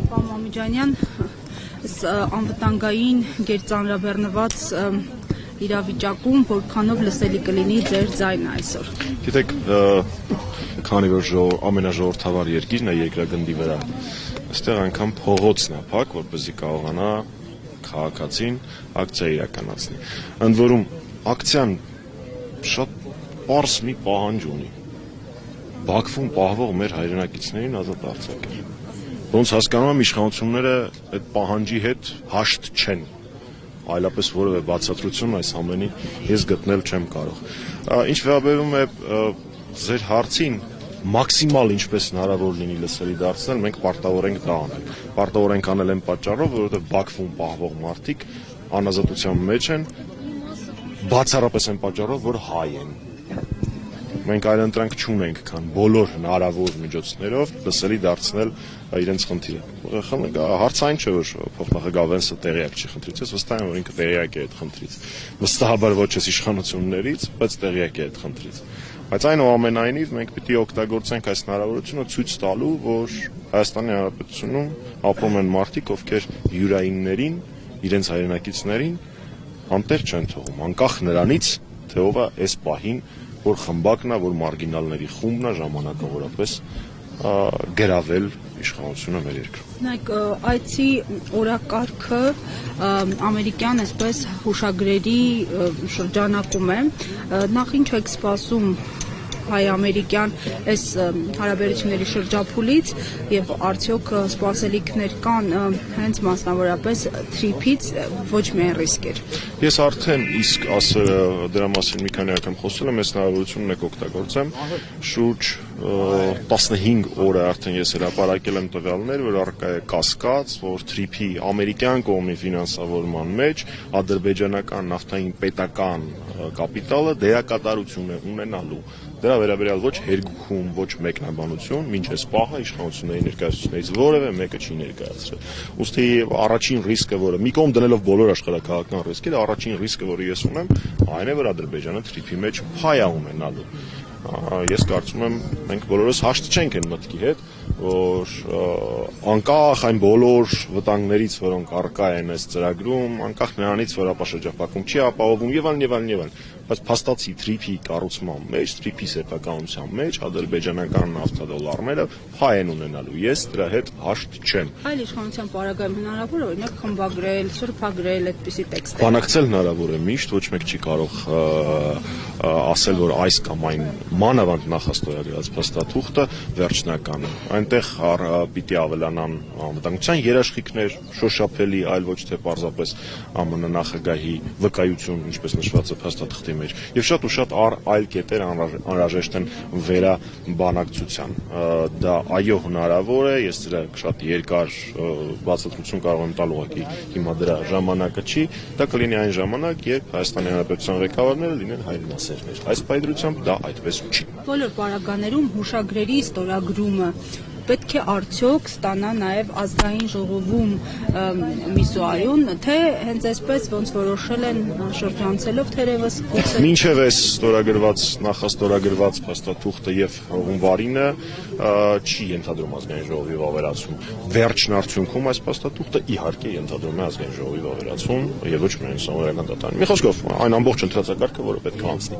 Պարոն Մամիջանյան, անվտանգային գերծանրաբեռնված իրավիճակում որքանով լսելի կլինի ձեր ձայնը այսօր։ Գիտեք, քանի որ ամենաժողովրդավար երկիրն է երկրագնդի վրա, այստեղ անգամ փողոցն է փակ, որպեսզի կարողանա քաղաքացին ակցիա իրականացնի։ Ընդ որում, ակցիան շատ պարզ մի պահանջ ունի։ Բաքվում պահվող մեր հայրենակիցներին ազատ արձակել։ Ոնց հասկանում եմ, իշխանությունները այդ պահանջի հետ հաշտ չեն, այլապես որևէ բացատրություն այս ամենի ես գտնել չեմ կարող։ Ինչ վերաբերում է ձեր հարցին, մաքսիմալ ինչպես հնարավոր լինի լսելի դարձնել, մենք պարտավոր ենք դա անել։ Պարտավոր ենք անել այն պատճառով, որովհետև Բաքվում պահվող մարդիկ անազատության մեջ են, բացառապես այն պատճառով, որ հայ են։ Մենք այլընտրանք չունենք, քան բոլոր հնարավոր միջոցներով լսելի դարձնել իրենց խնդիրը։ Հարցային չէ, որ փոխնախագահ Վենսը տեղյակ չի խնդրից, ես վստահ եմ, որ ինքը տեղյակ է այդ խնդրից։ Վստահաբար ոչ էս իշխանություններից, բայց տեղյակ է այդ խնդրից։ Բայց այնուամենայնիվ մենք պիտի օգտագործենք այս հնարավորությունը ցույց տալու, որ Հայաստանի Հանրապետությունում ապրում են մարդիկ, ովքեր յուրայիններին, իրենց հայրենակիցներին անտեր չեն թողում, անկախ նրանից, թե ով է այս պահին, որ խմբակն է, որ մարգինալների խումբն է ժամանակավորապես գրավել իշխանությունը մեր երկրում։ Նայեք, այցի օրակարգը ամերիկյան այսպես հուշագրերի շրջանակում է, նախ ինչ եք սպասում հայ-ամերիկյան այս հարաբերությունների շրջափուլից եւ արդյոք սպասելիքներ կան հենց մասնավորապես թրիփից ոչ միայն ռիսկեր։ Ես արդեն իսկ դրա մասին մի քանի անգամ խոսել եմ, այս հնարավորությունն եք օգտագործեմ, շուրջ 15 օր է արդեն ես հրապարակել եմ տվյալներ, որ առկա է կասկած, որ թրիփի ամերիկյան կողմի ֆինանսավորման մեջ ադրբեջանական նավթային պետական կապիտալը դերակատարություն է ունենալու։ Դրա վերաբերյալ ոչ հերգուխում, ոչ մեկնաբանություն, մինչ այս պահը իշխանությունների ներկայացուցիչներից որևէ մեկը չի ներկայացրել։ Ուստի առաջին ռիսկը, որը մի կողմ դնելով բոլոր աշխարհակաղակական ռիսկերը, առաջին ռիսկը, որը ես ունեմ, այն է, որ Ադրբեջանը թրիփի մեջ փայ է ունենալու։ Ես կարծում եմ, մենք բոլորս հաշտ չենք այն մտքի հետ, որ անկախ այն բոլոր վտանգներից, որոնք առկա են այս ծրագրում, անկախ նրանից, որ ապաշրջապատում չի ապահովում եւ այլն, բայց փաստացի թրիփի կառուցման մեջ, թրիփի սեփականության մեջ ադրբեջանական նավթադոլարները փայ են ունենալու։ Ես դրա հետ հաշտ չեմ։ Այլ իշխանության պարագայում հնարավոր է օրինակ խմբագրել, սրբագրել այդպիսի տեքստեր։ Բանակցել հնարավոր է միշտ, ոչ մեկ չի կարող ասել, որ այս կամ այն մանավանդ նախաստորագրած փաստաթուղթը վերջնական է։ Այնտեղ պիտի ավելանան անվտանգության երաշխիքներ, շոշափելի, այլ ոչ թե պարզապես ԱՄՆ նախագահի վկայություն, ինչպես նշված է փաստաթղթի մեջ, եւ շատ ու շատ այլ կետեր անհրաժեշտ են վերաբանակցության։ Դա այո հնարավոր է, ես դրա շատ երկար բացատրություն կարող եմ տալ, ուղղակի հիմա դրա ժամանակը չի, դա կլինի այն ժամանակ, երբ Հայաստանի Հանրապետության ղեկավարները լինեն հայրենասերներ։ Այս պայմանությամբ դա այդպես չի։ Բոլոր պարագաներում հուշագրերի ստորագրումը պետք է արդյոք ստանա նաև ազգային ժողովում միսուարյուն, թե հենց այսպես ոնց որոշել են շրջանցելով թերևս գուցե։ Մինչև այս նախաստորագրված փաստաթուղթը եւ հունվարինը չի ենթադրում ազգային ժողովի վավերացում։ Վերջն արդյունքում այս փաստաթուղթը իհարկե ենթադրում է ազգային ժողովի վավերացում եւ ոչ միայն սովորական դատարանի։ Մի խոսքով, այն ամբողջ ընթացակարգը, որը պետք է անցնի։